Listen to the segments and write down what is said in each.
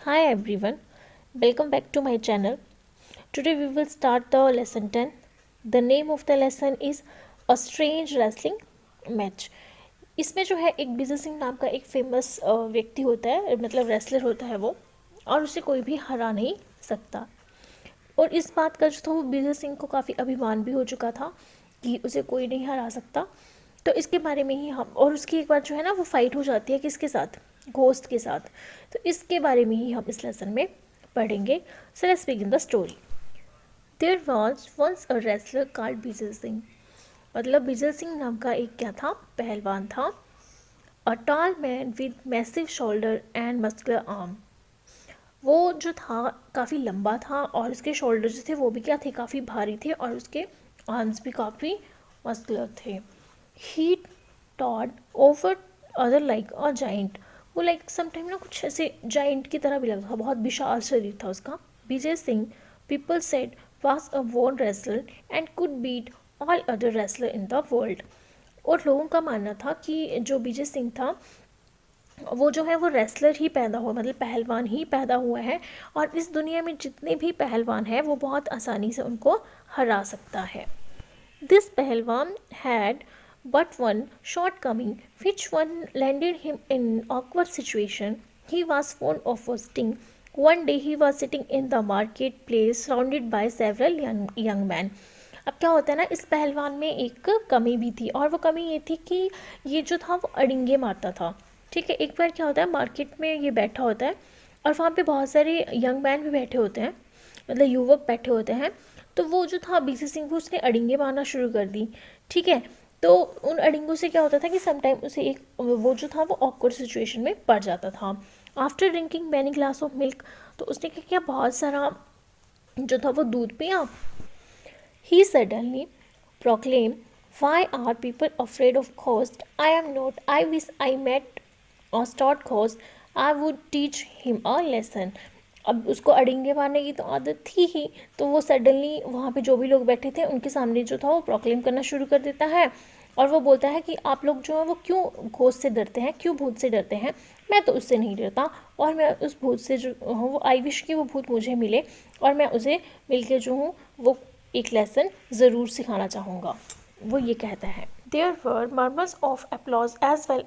Hi everyone, welcome back to my channel. Today we will start the lesson 10. The name of the lesson is A Strange Wrestling Match. इसमें जो है एक विजय सिंह नाम का एक famous व्यक्ति होता है, मतलब रेसलर होता है वो, और उसे कोई भी हरा नहीं सकता। और इस बात का जो था वो विजय सिंह को काफ़ी अभिमान भी हो चुका था कि उसे कोई नहीं हरा सकता। तो इसके बारे में ही हम, और उसकी एक बार जो है ना वो फाइट हो जाती है किसके साथ, घोस्ट के साथ। तो इसके बारे में ही हम इस लेसन में पढ़ेंगे। So let's begin the story. There was once a wrestler called Vijay Singh. मतलब विजय सिंह नाम का एक क्या था, पहलवान था। A tall man with massive shoulder and muscular arm. वो जो था काफ़ी लंबा था और उसके शोल्डर जो थे वो भी क्या थे, काफ़ी भारी थे, और उसके आर्म्स भी काफ़ी मस्कुलर थे। ही टॉड over other like a giant. वो लाइक समटाइम ना कुछ ऐसे जाइंट की तरह भी लगता था, बहुत विशाल शरीर था उसका। Vijay Singh, people said, was a born wrestler and could beat all other wrestler in the world. और लोगों का मानना था कि जो विजय सिंह था वो जो है वो रेसलर ही पैदा हुआ, मतलब पहलवान ही पैदा हुआ है, और इस दुनिया में जितने भी पहलवान हैं वो बहुत आसानी से उनको हरा सकता है। दिस पहलवान had but one shortcoming, which one landed him in an awkward situation. He was fond of boasting. One day he was sitting in the marketplace surrounded by several young men. अब क्या होता है ना, इस पहलवान में एक कमी भी थी, और वो कमी ये थी कि ये जो था वो अड़िंगे मारता था। ठीक है, एक बार क्या होता है, मार्केट में ये बैठा होता है और वहाँ पे बहुत सारे यंग मैन भी बैठे होते हैं, मतलब युवक बैठे होते हैं। तो वो जो था बीसी सिंह को, उसने अड़िंगे मारना शुरू कर दी। ठीक है, तो उन अड़िंगों से क्या होता था कि समटाइम उसे एक वो जो था वो ऑकवर्ड सिचुएशन में पड़ जाता था। After drinking many glass of milk, तो उसने क्या किया, बहुत सारा जो था वो दूध पिया। He suddenly proclaimed, why are people afraid of ghosts? I am not. I wish I met a stout ghost. I would teach him a lesson. अब उसको अड़िंगे मारने की तो आदत थी ही, तो वो सडनली वहाँ पे जो भी लोग बैठे थे उनके सामने जो था वो प्रोक्लेम करना शुरू कर देता है। और वो बोलता है कि आप लोग जो है वो क्यों घोस्ट से डरते हैं, क्यों भूत से डरते हैं। मैं तो उससे नहीं डरता, और मैं उस भूत से जो हूँ वो आई विश कि वो भूत मुझे मिले, और मैं उसे मिलके जो हूँ वो एक लेसन ज़रूर सिखाना चाहूँगा। वो ये कहता है। There were murmurs of applause as well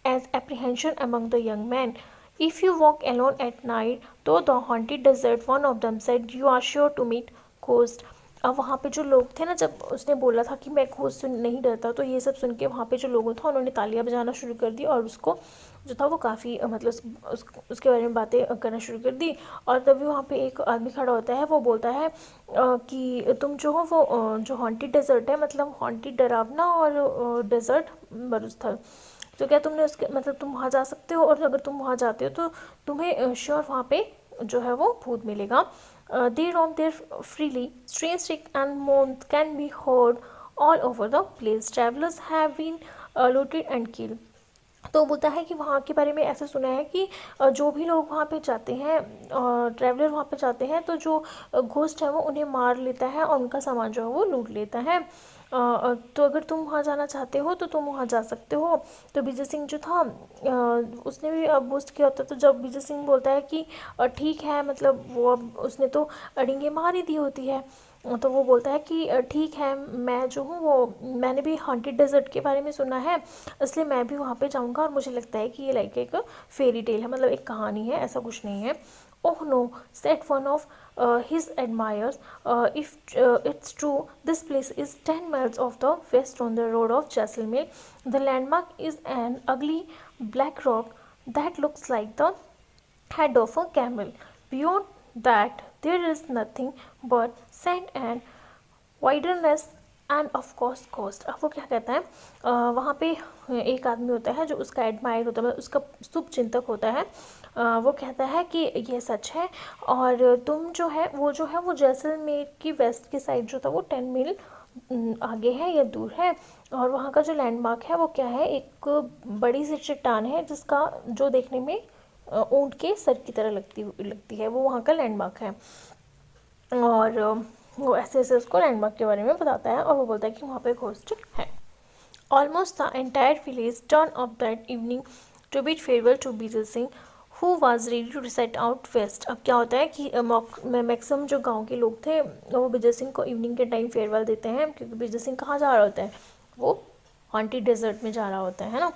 as apprehension among the young men. If you walk alone at night through the haunted desert, one of them said, you are sure to meet ghost. अब वहाँ पे जो लोग थे ना, जब उसने बोला था कि मैं घोस्ट से नहीं डरता, तो ये सब सुन के वहाँ पे जो लोग था उन्होंने तालियां बजाना शुरू कर दी, और उसको जो था वो काफ़ी मतलब उसके बारे में बातें करना शुरू कर दी। और तभी वहाँ पे एक आदमी खड़ा होता है, वो बोलता है कि तुम जो हो वो जो हॉन्टेड डेजर्ट है, मतलब हॉन्टेड डरावना और डेजर्ट मरुस्थल, तो क्या तुमने उसके मतलब तुम वहाँ जा सकते हो, और अगर तुम वहाँ जाते हो तो तुम्हें श्योर वहाँ पे जो है वो भूत मिलेगा। They roam there freely, strange stick and moans can be heard all over the place, travellers have been looted and killed. तो बोलता है कि वहाँ के बारे में ऐसा सुना है कि जो भी लोग वहाँ पे जाते हैं, ट्रैवलर वहाँ पे जाते हैं, तो जो घोस्ट है वो उन्हें मार लेता है और उनका सामान जो है वो लूट लेता है। तो अगर तुम वहाँ जाना चाहते हो तो तुम वहाँ जा सकते हो। तो विजय सिंह जो था उसने भी बूस्ट किया होता, तो जब विजय सिंह बोलता है कि ठीक है, मतलब वो अब उसने तो अड़िंगे मार ही दी होती है, तो वो बोलता है कि ठीक है, मैं जो हूँ वो मैंने भी हॉन्टेड डेजर्ट के बारे में सुना है, इसलिए मैं भी वहाँ पे जाऊँगा, और मुझे लगता है कि ये लाइक एक फेरी टेल है, मतलब एक कहानी है, ऐसा कुछ नहीं है। Oh no, said one of his admirers, if it's true, this place is 10 miles off the west on the road of Jaisalmer. The landmark is an ugly black rock that looks like the head of a camel. Beyond that, there is nothing but sand and wilderness and of course coast. अब वो क्या कहता है, वहाँ पे एक आदमी होता है जो उसका एडमायर होता है, मतलब उसका शुभ चिंतक होता है। वो कहता है कि ये सच है, और तुम जो है वो जैसलमेर की वेस्ट की साइड जो था वो 10 मील आगे है या दूर है। और वहाँ का जो लैंडमार्क है वो क्या है, एक बड़ी सी चट्टान है जिसका जो देखने में ऊँट के सर की तरह लगती है, वो वहाँ का लैंडमार्क है। और वो ऐसे ऐसे उसको लैंडमार्क के बारे में बताता है, और वो बोलता है कि वहाँ पे घोस्ट है। Almost the entire village turn up that evening to bid farewell to Bijal Singh, who was ready to set out west. अब क्या होता है कि मैक्सिमम जो गांव के लोग थे वो विजय सिंह को इवनिंग के टाइम फेयरवेल देते हैं, क्योंकि विजय सिंह कहाँ जा रहा होता है, वो हॉन्टेड डेजर्ट में जा रहा होता है ना।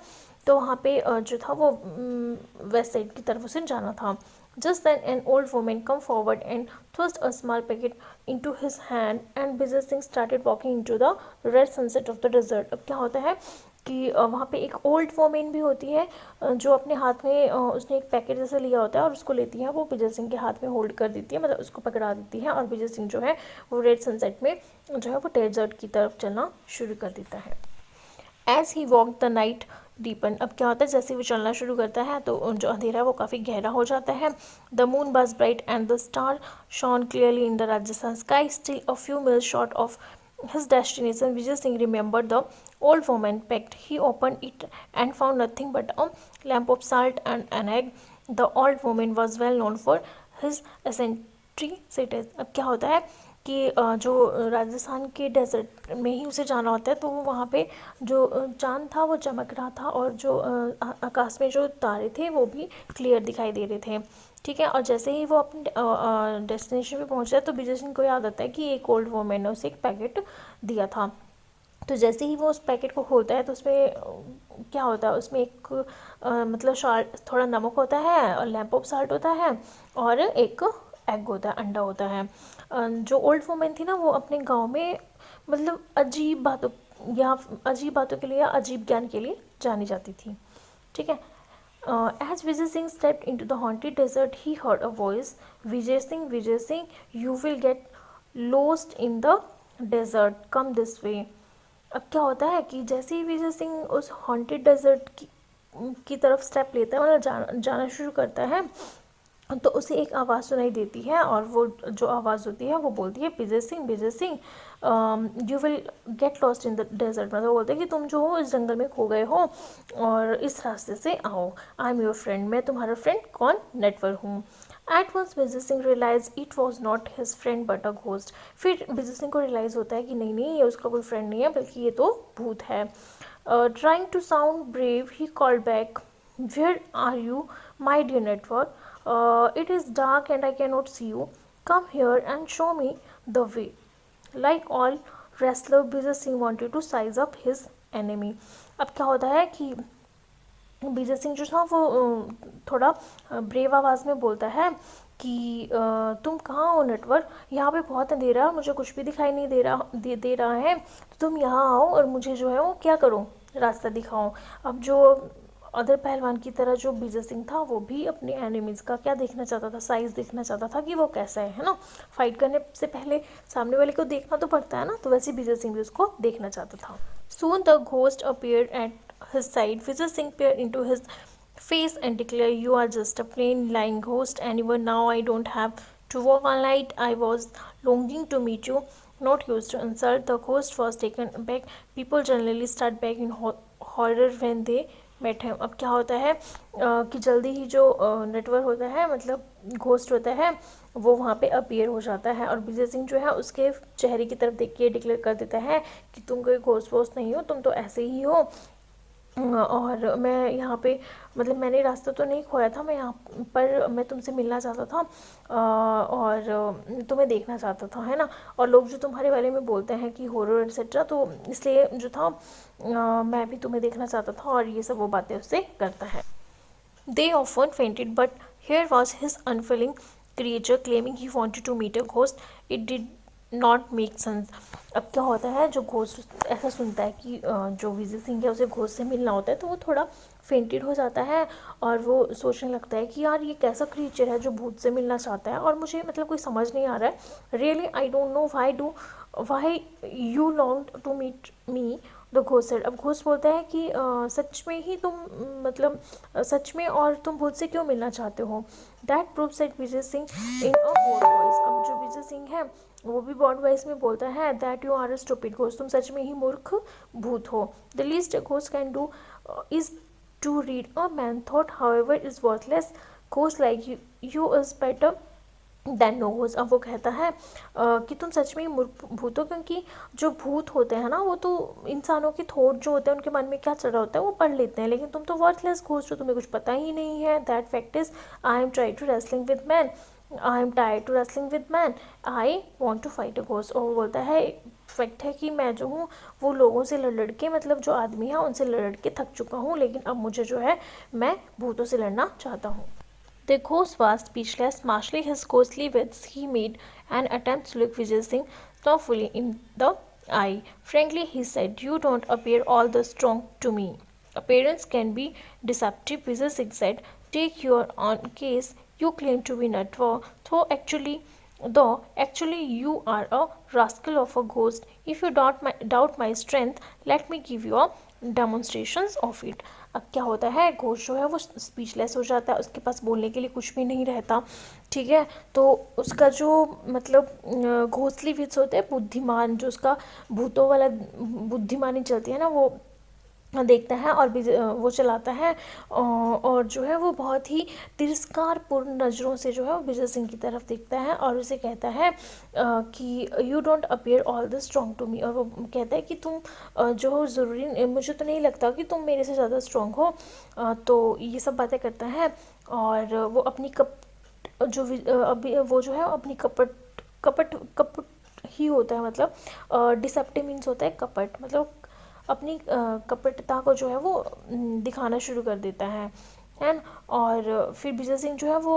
तो वहाँ पे जो था वो वेस्ट साइड की तरफ उसे जाना था। Just then an old woman come forward and thrust a small packet into his hand and Vijay Singh started walking into the red sunset of the desert। अब क्या होता है कि वहाँ पे एक ओल्ड वोमेन भी होती है जो अपने हाथ में उसने एक पैकेट जैसे लिया होता है और उसको लेती है, वो विजय सिंह के हाथ में होल्ड कर देती है, मतलब उसको पकड़ा देती है, और विजय सिंह जो है वो रेड सनसेट में जो है वो डेजर्ट की तरफ चलना शुरू कर देता है। As he walk the night deepen. अब क्या होता है जैसे वो चलना शुरू करता है तो जो अंधेरा है वो काफ़ी गहरा हो जाता है। The moon was bright and the star shone clearly in the Rajasthan sky still a few miles short of his destination. Vijay Singh remembered the old woman packed. He opened it and found nothing but a lamp of salt and an egg. The old woman was well known for his eccentricities। अब क्या होता है कि जो राजस्थान के desert में ही उसे जाना होता है, तो वो वहाँ पे जो चांद था वो चमक रहा था, और जो आकाश में जो तारे थे वो भी क्लियर दिखाई दे रहे थे। ठीक है, और जैसे ही वो अपने डेस्टिनेशन पे पहुँचता है तो विजय सिंह को याद आता है कि एक ओल्ड वोमेन ने उसे एक पैकेट दिया था। तो जैसे ही वो उस पैकेट को खोलता है तो उसमें क्या होता है, उसमें एक मतलब साल्ट, थोड़ा नमक होता है और लैम्प ऑफ साल्ट होता है और एक एग होता है, अंडा होता है। जो ओल्ड वुमेन थी ना वो अपने गांव में मतलब अजीब बातों के लिए या अजीब ज्ञान के लिए जानी जाती थी। ठीक है। As Vijay Singh stepped into the haunted desert, he heard a voice, Vijay Singh, you will get lost in the desert. Come this way." अब क्या होता है कि जैसे ही विजय सिंह उस हॉन्टेड डेजर्ट की तरफ स्टेप लेता है, मतलब जाना शुरू करता है, तो उसे एक आवाज़ सुनाई देती है, और वो जो आवाज़ होती है वो बोलती है Vijay Singh you will get lost in the desert. मतलब बोलते हैं कि तुम जो हो इस जंगल में खो गए हो और इस रास्ते से आओ। आई एम योर फ्रेंड, मैं तुम्हारा फ्रेंड कौन नेटवर्क हूँ। At once Vijay Singh realize it was not his friend but a ghost. फिर विजय सिंह को रियलाइज़ होता है कि नहीं ये उसका कोई फ्रेंड नहीं है बल्कि ये तो भूत है। Trying to sound brave he called back, where are you my dear Natwar, it is dark and I cannot see you. Come here and show me the way. Like all wrestler, Vijay Singh wanted to size up his enemy. अब क्या होता है कि विजय सिंह जो था वो थोड़ा brave आवाज़ में बोलता है कि तुम कहाँ हो नेटवर्क, यहाँ पे बहुत अंधेरा है, मुझे कुछ भी दिखाई नहीं दे रहा है, तो तुम यहाँ आओ और मुझे जो है वो क्या करो, रास्ता दिखाओ। अब जो अदर पहलवान की तरह जो विजय सिंह था वो भी अपने एनिमीज़ का क्या देखना चाहता था, साइज़ देखना चाहता था कि वो कैसा है ना। फाइट करने से पहले सामने वाले को देखना तो पड़ता है ना, तो वैसे विजय सिंह भी उसको देखना चाहता था। Soon the ghost appeared at his side. Vijay Singh peered into his face and declared, "You are just a plain lying ghost. Anyway, now I don't have to walk all night. I was longing to meet you, not used to insult." The ghost was taken aback. People generally start back in horror when they met him। अब क्या होता है कि जल्दी ही जो network होता है, मतलब घोस्ट होता है, वो वहाँ पे अपीयर हो जाता है, और विजय सिंह जो है उसके चेहरे की तरफ देख के डिक्लेयर कर देता है कि तुम कोई घोस्ट वोस्ट नहीं हो, तुम तो ऐसे ही हो, और मैं यहाँ पे मतलब मैंने रास्ता तो नहीं खोया था, मैं यहाँ पर मैं तुमसे मिलना चाहता था और तुम्हें देखना चाहता था, है ना। और लोग जो तुम्हारे बारे में बोलते हैं कि हॉरर एक्सेट्रा, तो इसलिए जो था मैं भी तुम्हें देखना चाहता था, और ये सब वो बातें उससे करता है। They often fainted, but here was his unfeeling creature claiming he wanted to meet a ghost. It did not make sense। अब क्या होता है, जो घोस्ट ऐसा सुनता है कि जो विजय सिंह है उसे घोस्ट से मिलना होता है, तो वो थोड़ा फेंटेड हो जाता है और वो सोचने लगता है कि यार ये कैसा क्रिएचर है जो भूत से मिलना चाहता है, और मुझे मतलब कोई समझ नहीं आ रहा है। Really I don't know why you long to meet me, the ghost said. अब घोस्ट बोलता है कि सच में ही तुम मतलब सच में, और तुम भूत से क्यों मिलना चाहते हो। That prove said Vijay Singh in a bold voice. अब जो विजय सिंह है वो भी बोल्ड वॉइस में बोलता है that you are a stupid ghost, तुम सच में ही मूर्ख भूत हो। The least a ghost can do is to read a man thought however is worthless. Ghost like you is better than knows, अब वो कहता है कि तुम सच में ही भूत हो, क्योंकि जो भूत होते हैं ना वो तो इंसानों की थॉट जो होते हैं उनके मन में क्या चल रहा होता है वो पढ़ लेते हैं, लेकिन तुम तो वर्थलेस घोस्ट हो, तुम्हें कुछ पता ही नहीं है. That fact is I am try to wrestling with man, I am tired to wrestling with man, I want to fight a ghost. और वो बोलता है फैक्ट है कि मैं जो हूँ वो लोगों से लड़ लड़ के, मतलब जो आदमी है उनसे लड़ लड़ के थक चुका हूँ, लेकिन अब मुझे जो है मैं भूतों से लड़ना चाहता हूँ. The ghost was speechless. Marshalling his ghostly wits, he made an attempt to look Vijay Singh thoughtfully in the eye. Frankly, he said, "You don't appear all that strong to me." Appearance can be deceptive, Vijay Singh said. Take your own case. You claim to be Natwa, though actually you are a rascal of a ghost. If you doubt my strength, let me give you a demonstrations of it. अब क्या होता है, घोष जो है वो speechless हो जाता है, उसके पास बोलने के लिए कुछ भी नहीं रहता. ठीक है, तो उसका जो मतलब घोंसली विच होते हैं, बुद्धिमान, जो उसका भूतों वाला बुद्धिमानी चलती है ना, वो देखता है और भी वो चलाता है, और जो है वो बहुत ही तिरस्कारपूर्ण नज़रों से जो है वो विजय सिंह की तरफ देखता है और उसे कहता है कि you don't appear all the strong to me. और वो कहता है कि तुम जो हो ज़रूरी, मुझे तो नहीं लगता कि तुम मेरे से ज़्यादा स्ट्रॉन्ग हो. तो ये सब बातें करता है और वो अपनी अभी वो जो है अपनी कपट कपट कपट ही होता है, मतलब डिसेप्टिव मीन्स होता है कपट, मतलब अपनी कपटता को जो है वो दिखाना शुरू कर देता है न. और फिर विजय सिंह जो है वो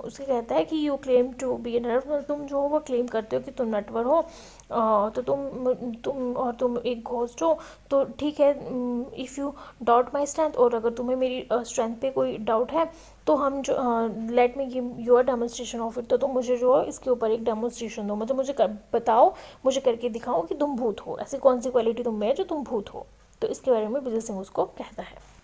उसे कहता है कि you claim to be Natwar, तुम जो हो वो क्लेम करते हो कि तुम नटवर हो, तो तुम एक घोस्ट हो, तो ठीक है. If you doubt my strength, और अगर तुम्हें मेरी स्ट्रेंथ पे कोई डाउट है तो हम जो let me give your demonstration of it, तो तुम मुझे जो है इसके ऊपर एक डेमोन्स्ट्रेशन दो, मतलब मुझे बताओ, मुझे करके दिखाओ कि तुम भूत हो, ऐसी कौन सी क्वालिटी तुम में है जो तुम भूत हो. तो इसके बारे में विजय सिंह उसको कहता है.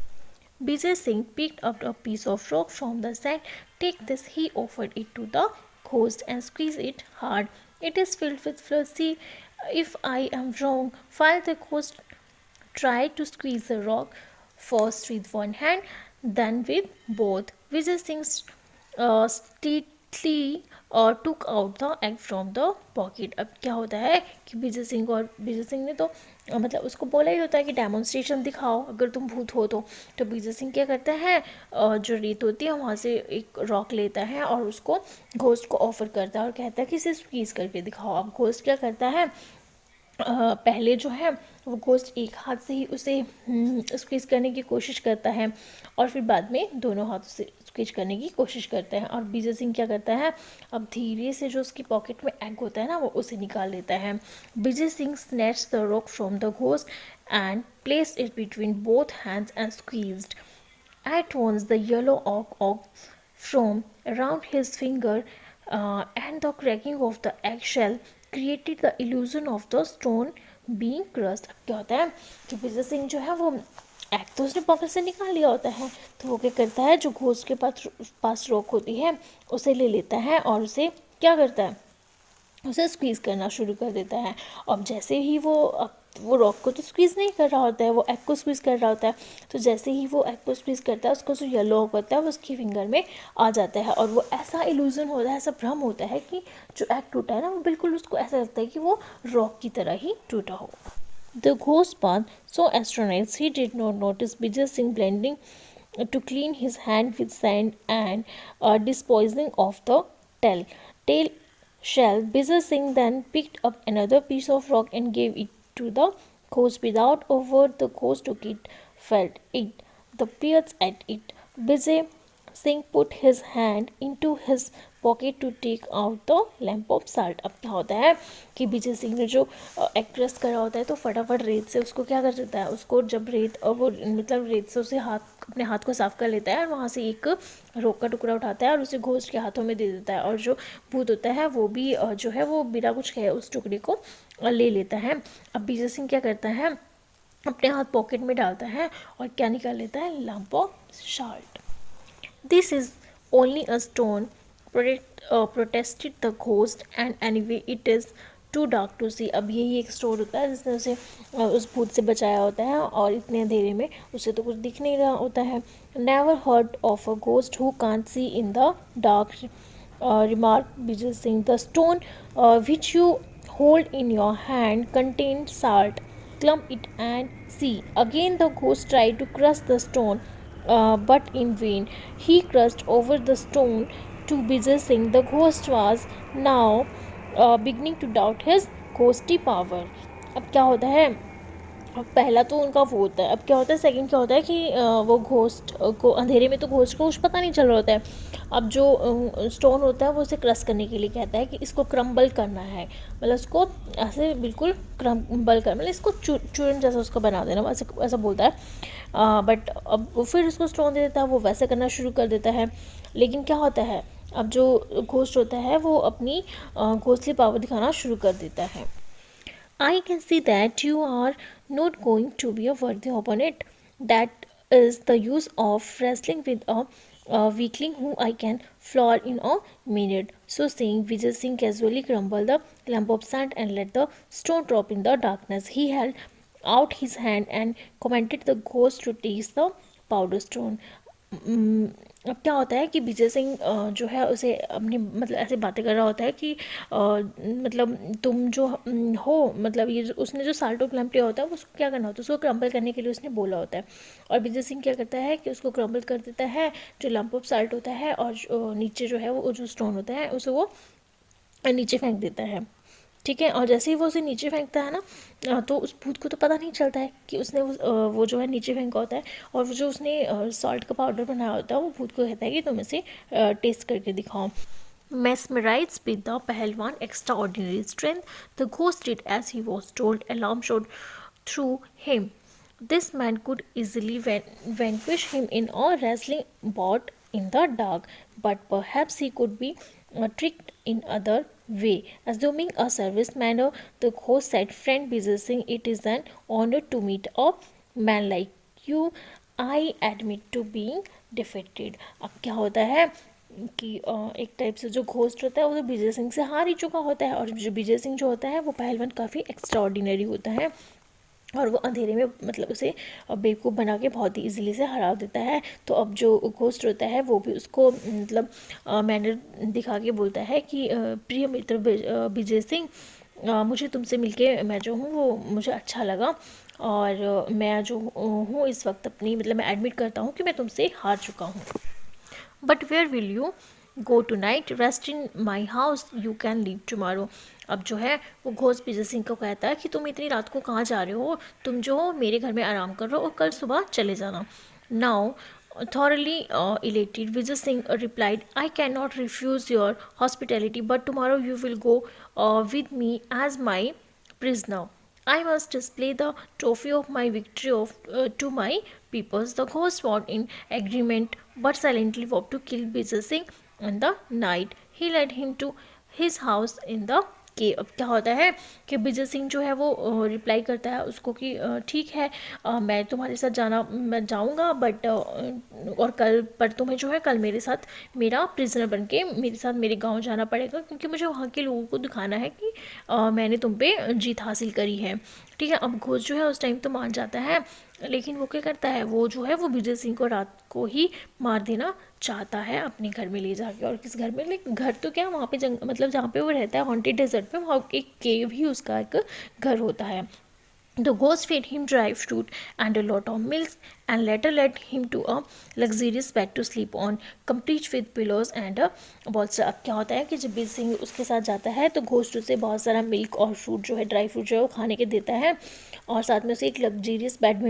Vijay Singh picked up a piece of rock from the sand. Take this, he offered it to the ghost and squeezed it hard. It is filled with fluid. See if I am wrong. While the ghost tried to squeeze the rock, first with one hand, then with both. Vijay Singh stealthily took out the egg from the pocket. अब क्या होता है कि विजय सिंह ने तो मतलब उसको बोला ही होता है कि डेमोन्स्ट्रेशन दिखाओ अगर तुम भूत हो तो विजय सिंह क्या करता है, जो रेत होती है वहाँ से एक रॉक लेता है और उसको घोस्ट को ऑफर करता है और कहता है कि इसे स्क्वीज़ करके दिखाओ. अब घोस्ट क्या करता है, पहले जो है वो घोस्ट एक हाथ से ही उसे स्क्वीज करने की कोशिश करता है और फिर बाद में दोनों हाथों से स्क्वीज करने की कोशिश करता है. और विजय सिंह क्या करता है, अब धीरे से जो उसकी पॉकेट में एग होता है ना वो उसे निकाल लेता है. Vijay Singh snatch the rock from the ghost and placed it between both hands and squeezed. At once the yellow orb from around his finger and the cracking of the eggshell created the illusion of the stone being crushed. अब क्या होता है कि विजय सिंह जो है वो egg तो उसने पॉकेट से निकाल लिया होता है, तो वो क्या करता है, जो घोस्ट के पास रॉक होती है उसे ले लेता है और उसे क्या करता है, उसे स्क्वीज़ करना शुरू कर देता है. अब जैसे ही वो रॉक को तो स्क्वीज़ नहीं कर रहा होता है, वो एग को स्क्वीज़ कर रहा होता है. तो जैसे ही वो एग को स्क्वीज़ करता है उसको जो येलो होता है वो उसकी फिंगर में आ जाता है और वो ऐसा इल्यूजन होता है, ऐसा भ्रम होता है कि जो एग टूटा है ना वो बिल्कुल उसको ऐसा लगता है कि वो रॉक की तरह ही टूटा हो. The ghost path so astonished he did not notice Vijay Singh blending to clean his hand with sand and disposing of the tail shell. Vijay Singh then picked up another piece of rock and gave it to the ghost. Without a word, the ghost took it, felt it, the peers at it. Vijay Singh put his hand into his pocket to take out the lamp of salt. अब क्या होता है कि विजय सिंह ने जो actress करा होता है तो फटाफट रेत से उसको क्या कर देता है, उसको जब वो मतलब रेत से उसे अपने हाथ को साफ कर लेता है और वहाँ से एक रोक का टुकड़ा उठाता है और उसे घोस्ट के हाथों में दे देता है. और जो भूत होता है वो भी जो है वो बिना कुछ कहे उस टुकड़े को ले लेता है. अब विजय सिंह क्या करता है, अपने हाथ पॉकेट में डालता है और क्या निकाल लेता है, lamp of salt. This is only a stone, protested the ghost, and anyway it is too dark to see. अब यही एक स्टोर होता है जिसने उसे उस भूत से बचाया होता है और इतने अंधेरे में उसे तो कुछ दिख नहीं रहा होता है. Never heard of a ghost who can't see in the dark, remarked Vijay Singh. The stone which you hold in your hand contained salt. Clump it and see. Again, the ghost tried to crush the stone, but in vain. He crushed over the stone to Vijay Singh. The ghost was now beginning to doubt his ghosty power. अब क्या होता है, अब पहला तो उनका वो होता है, अब क्या होता है सेकंड क्या होता है कि वो घोस्ट को अंधेरे में तो घोस्ट को कुछ पता नहीं चल रहा होता है। अब जो स्टोन होता है वो उसे क्रश करने के लिए कहता है कि इसको क्रम्बल करना है, मतलब इसको ऐसे बिल्कुल क्रम्बल कर, मतलब इसको चूरन जैसा उसको बना देना, ऐसे ऐसा बोलता है। बट अब वो फिर उसको स्टोन दे देता है, वो वैसे करना शुरू कर देता है। लेकिन क्या होता है, अब जो घोस्ट होता है वो अपनी घोंसले पावर दिखाना शुरू कर देता है। I can see that you are not going to be a worthy opponent. That is the use of wrestling with a weakling whom I can floor in a minute. So saying, Vijay Singh casually crumbled the lump of sand and let the stone drop in the darkness. He held out his hand and commanded the ghost to taste the powder stone. अब क्या होता है कि विजय सिंह जो है उसे अपनी मतलब ऐसे बातें कर रहा होता है कि मतलब तुम जो हो, मतलब ये उसने जो साल्टो क्लम्प लिया होता है उसको क्या करना होता है, उसको क्रम्बल करने के लिए उसने बोला होता है। और विजय सिंह क्या करता है कि उसको क्रम्बल कर देता है जो लंप ऑफ साल्ट होता है, और नीचे जो है वो जो स्टोन होता है उसे वो नीचे फेंक देता है। ठीक है, और जैसे ही वो उसे नीचे फेंकता है ना, तो उस भूत को तो पता नहीं चलता है कि उसने वो जो है नीचे फेंका होता है, और वो जो उसने सॉल्ट का पाउडर बनाया होता है वो भूत को कहता है कि तुम इसे टेस्ट करके दिखाओ। Mesmerized with the Pahalwan extraordinary strength, the ghost did as he was told. Alarm shot through him. This man could easily vanquish him in a wrestling bout in the dark, but perhaps he could be tricked in other way. Assuming a service manner, the ghost said, "Friend Vijay Singh, it is an honor to meet a man like you. I admit to being defeated." अब क्या होता है कि एक type से जो ghost होता है वो तो विजय सिंह से हार ही चुका होता है, और जो विजय सिंह जो होता है वो पहलवान काफ़ी एक्स्ट्रा ऑर्डिनरी होता है, और वो अंधेरे में मतलब उसे बेवकूफ़ बना के बहुत ही इजीली से हरा देता है। तो अब जो घोस्ट होता है वो भी उसको मतलब मैनर दिखा के बोलता है कि प्रिय मित्र विजय सिंह, मुझे तुमसे मिलके मैं जो हूँ वो मुझे अच्छा लगा, और मैं जो हूँ इस वक्त अपनी मतलब मैं एडमिट करता हूँ कि मैं तुमसे हार चुका हूँ। But where will you go tonight? Rest in my house, you can leave tomorrow. अब जो है वो घोस्ट विजय सिंह को कहता है कि तुम इतनी रात को कहाँ जा रहे हो, तुम जो हो मेरे घर में आराम करो और कल सुबह चले जाना। Now thoroughly elated, Vijay Singh replied, "I cannot refuse your hospitality, but tomorrow you will go with me as my prisoner. I must display the trophy of my victory to my peoples." The ghost swore in agreement, but silently vowed to kill Vijay Singh in the night. He led him to his house in the कि अब क्या होता है कि विजय सिंह जो है वो reply करता है उसको कि ठीक है, मैं तुम्हारे साथ जाना मैं जाऊंगा, बट और कल पर तुम्हें जो है कल मेरे साथ मेरा प्रिजनर बन के मेरे साथ मेरे गांव जाना पड़ेगा, क्योंकि मुझे वहाँ के लोगों को दिखाना है कि मैंने तुम पे जीत हासिल करी है। ठीक है, अब घोष जो है उस टाइम तो मान जाता है, लेकिन वो क्या करता है, वो जो है वो विजय सिंह को रात को ही मार देना चाहता है अपने घर में ले जाके। और किस घर में, लाइक घर तो क्या वहाँ पे मतलब जहाँ पे वो रहता है हॉन्टेड डेजर्ट पे, वहाँ एक केव ही उसका एक घर होता है। The ghost fed him dry fruit and a lot of milk, and later led him to a luxurious bed to sleep on, complete with pillows and a bolster. अब क्या होता है कि जब बीर सिंह उसके साथ जाता है तो घोस्ट उसे बहुत सारा मिल्क और फ्रूट जो है ड्राई फ्रूट जो है वो खाने के देता है, और साथ में उसे एक लग्जरियस बेड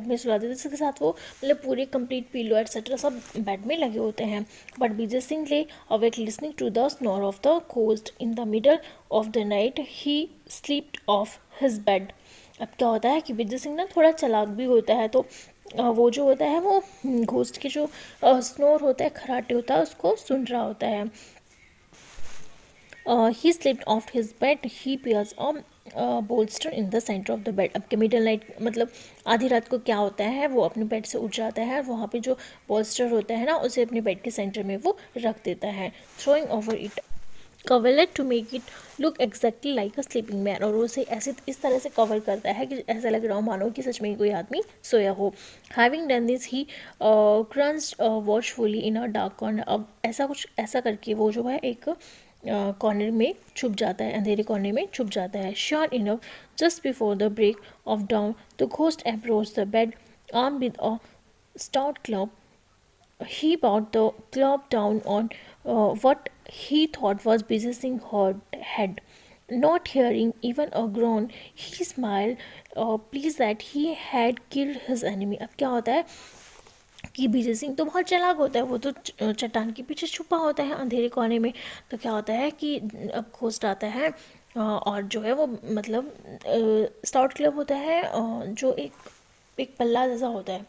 में सुला देता है, जिसके साथ वो मतलब पूरे कंप्लीट पिलो एटसेट्रा सब बेड में लगे होते हैं। But Vijay Singh lay awake listening to the snore of the ghost in the middle of the night he slipped off his bed. अब क्या होता है कि विजय सिंह ना थोड़ा चालाक भी होता है, तो वो जो होता है वो घोस्ट के जो स्नोर होता है खराटे होता है उसको सुन रहा होता है। He slipped off his bed, he pierce bolster in the center of the bed. अब के मिडल नाइट मतलब आधी रात को क्या होता है, वो अपने बेड से उठ जाता है, वहाँ पे जो बोल्स्टर होता है ना उसे अपने बेड के सेंटर में वो रख देता है, throwing over it coverlet to make it look exactly like a sleeping man, और उसे ऐसे इस तरह से कवर करता है कि ऐसा लग रहा हो मानो कि सच में कोई आदमी सोया हो. Having done this he crouched watchfully in a dark corner. अब ऐसा कुछ ऐसा करके वो जो है एक कॉर्नर में छुप जाता है, अंधेरे कॉर्नर में छुप जाता है. Sure enough just before the break of dawn the ghost approach the bed arm with a stout club. He brought the club down on what he thought was busying her head. Not hearing even a groan, he smiled, pleased that he had killed his enemy. अब क्या होता है कि विजय सिंह तो बहुत चालाक होता है, वो तो चट्टान के पीछे छुपा होता है अंधेरे कोने में. तो क्या होता है कि अब घोस्ट आता है और जो है वो मतलब स्टाउट क्लब होता है जो एक पल्ला जैसा होता है,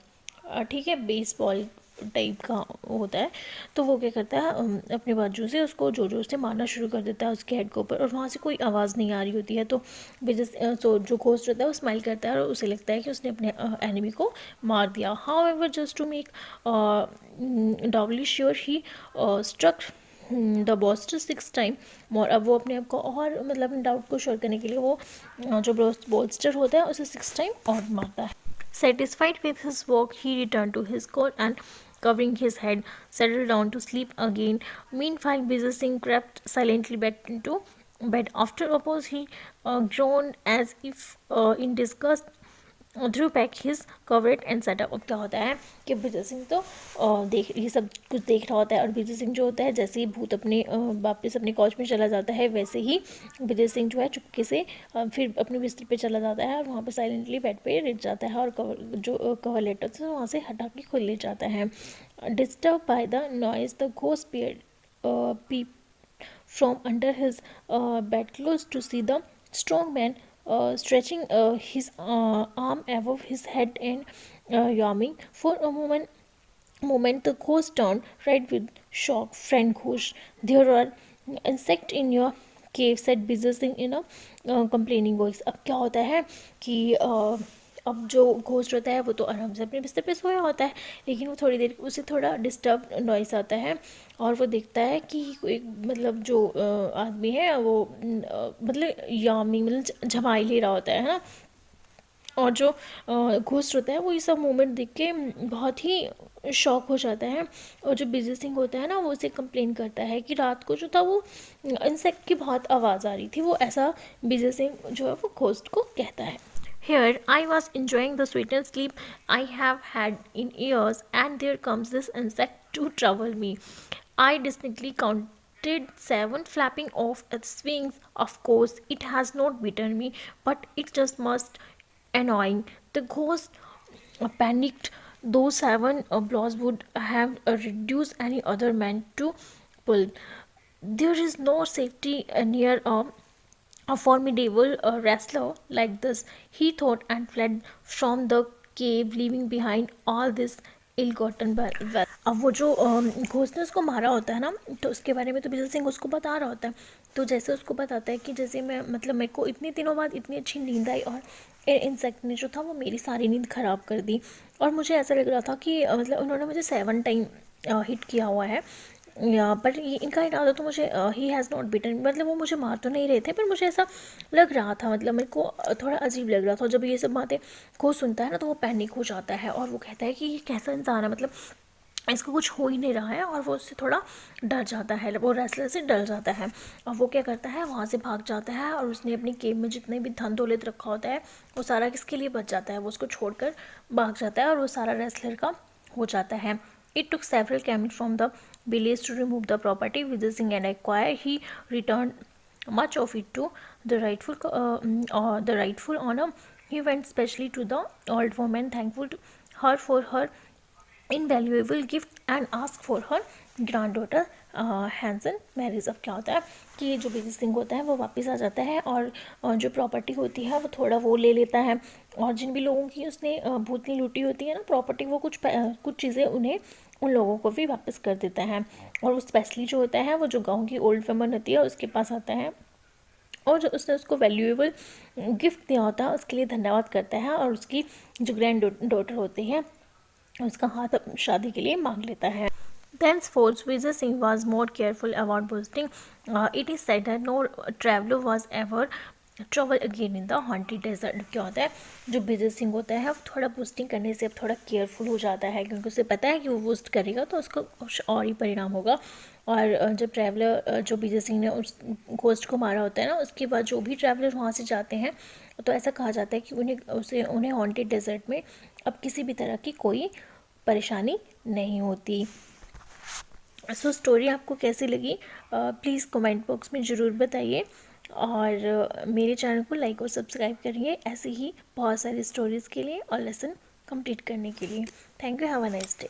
ठीक है, बेसबॉल टाइप का होता है. तो वो क्या करता है अपने बाजू से उसको जोर जोर से मारना शुरू कर देता है उसके हेड के ऊपर, और वहाँ से कोई आवाज़ नहीं आ रही होती है. तो तो जो घोस्ट रहता है वो स्माइल करता है और उसे लगता है कि उसने अपने एनिमी को मार दिया. However just to make doubly sure he struck the bolster 6 time more. अब वो अपने आप को और मतलब डाउट को श्योर करने के लिए वो जो बॉस्टर होता है उसे 6 टाइम और मारता है. Satisfied with his work, he returned to his coat and, covering his head, settled down to sleep again. Meanwhile, Bijay Singh crept silently back into bed. After a pause, he groaned as if in disgust, drew back his coverlet and sat up. अब क्या होता है कि विजय सिंह तो देख ये सब कुछ देख रहा होता है, और विजय सिंह जो होता है जैसे ही भूत अपने वापस अपने कॉच में चला जाता है वैसे ही विजय सिंह जो है चुपके से फिर अपने बिस्तर पे चला जाता है और वहाँ पे साइलेंटली बेड पे लेट जाता है और कवर लेटर से वहाँ से हटा के खुद ले जाता है. Disturb by the noise the ghost peep from under his bedclothes to see the strong man stretching his arm above his head and yawning. For a moment the ghost turned red with shock. Friend Ghosh, there are insect in your cave, said Bijay Singh in a complaining voice. अब क्या होता है कि अब जो ghost होता है वो तो आराम से अपने बिस्तर पे सोया होता है, लेकिन वो थोड़ी देर उसे थोड़ा डिस्टर्ब नॉइस आता है और वो देखता है कि कोई मतलब जो आदमी है वो मतलब यामिंग मतलब झमाई ले रहा होता है ना. और जो घोस्ट होता है वो ये सब मोमेंट देख के बहुत ही शॉक हो जाता है. और जो विजय सिंह होता है ना वो उसे कंप्लेन करता है कि रात को जो था वो इंसेक्ट की बहुत आवाज़ आ रही थी. वो ऐसा विजय सिंह जो है वो घोस्ट को कहता है. Here I was enjoying the sweetest sleep I have had in years, and there comes this insect to trouble me. I distinctly counted 7 flapping off its wings. Of course, it has not bitten me, but it just must annoying. The ghost panicked. Those 7 blows would have reduced any other man to pull. There is no safety near a formidable wrestler like this, he thought, and fled from the cave, leaving behind all this ill-gotten wealth. अब वो जो ghost ने उसको मारा होता है ना, तो उसके बारे में तो विजय सिंह उसको बता रहा होता है. तो जैसे उसको बताता है कि जैसे मैं मतलब मेरे को इतने दिनों बाद इतनी अच्छी नींद आई और इंसेक्ट ने जो था वो मेरी सारी नींद ख़राब कर दी, और मुझे ऐसा लग रहा था कि मतलब उन्होंने मुझे 7 टाइम हिट किया हुआ है. पर इनका इरादा तो मुझे ही हैज़ नॉट बीटन, मतलब वो मुझे मार तो नहीं रहे थे पर मुझे ऐसा लग रहा था, मतलब मेरे को थोड़ा अजीब लग रहा था. जब ये सब बातें को सुनता है ना तो वो पैनिक हो जाता है और वो कहता है कि ये कैसा इंसान है, मतलब इसको कुछ हो ही नहीं रहा है, और वो उससे थोड़ा डर जाता है, वो रेसलर से डर जाता है. और वो क्या करता है वहाँ से भाग जाता है और उसने अपनी केव में जितने भी धन दौलत रखा होता है वो सारा किसके लिए बच जाता है, वो उसको छोड़कर भाग जाता है और वो सारा रेसलर का हो जाता है. It took several camels from the village to remove the property. Vijay Singh and acquire, he returned much of it to the rightful owner. He went specially to the old woman, thankful to her for her invaluable gift, and asked for her granddaughter hands and marriage. अब क्या होता है कि जो विजय सिंह होता है वो वापस आ जाता है और जो प्रॉपर्टी होती है वो थोड़ा वो ले लेता है, और जिन भी लोगों की उसने भूतनी लूटी होती है ना प्रॉपर्टी, वो कुछ चीज़ें उन्हें उन लोगों को भी वापस कर देता है. और वो स्पेशली जो होता है वो जो गांव की ओल्ड वुमन होती है उसके पास आता है और जो उसने उसको वैल्यूएबल गिफ्ट दिया होता है उसके लिए धन्यवाद करता है, और उसकी जो ग्रैंड डॉटर होती है उसका हाथ शादी के लिए मांग लेता है. Thenceforth, Vijay Singh was more careful about boasting. It is said that no traveler was ever travel again in the haunted desert. क्या होता है, जो विजय सिंह होता है अब थोड़ा बोस्टिंग करने से अब थोड़ा केयरफुल हो जाता है, क्योंकि उसे पता है कि वो बोस्ट करेगा तो उसको कुछ और ही परिणाम होगा. और जब ट्रैवलर जो विजय सिंह ने उस घोस्ट को मारा होता है ना, उसके बाद जो भी ट्रैवलर वहाँ से जाते हैं तो ऐसा कहा जाता है कि उन्हें हॉन्टेड डेजर्ट में अब किसी भी तरह की कोई परेशानी नहीं होती. सो स्टोरी आपको कैसी लगी प्लीज़ कमेंट बॉक्स में ज़रूर बताइए, और मेरे चैनल को लाइक और सब्सक्राइब करिए ऐसे ही बहुत सारी स्टोरीज़ के लिए और लेसन कंप्लीट करने के लिए. Thank you. Have a nice day.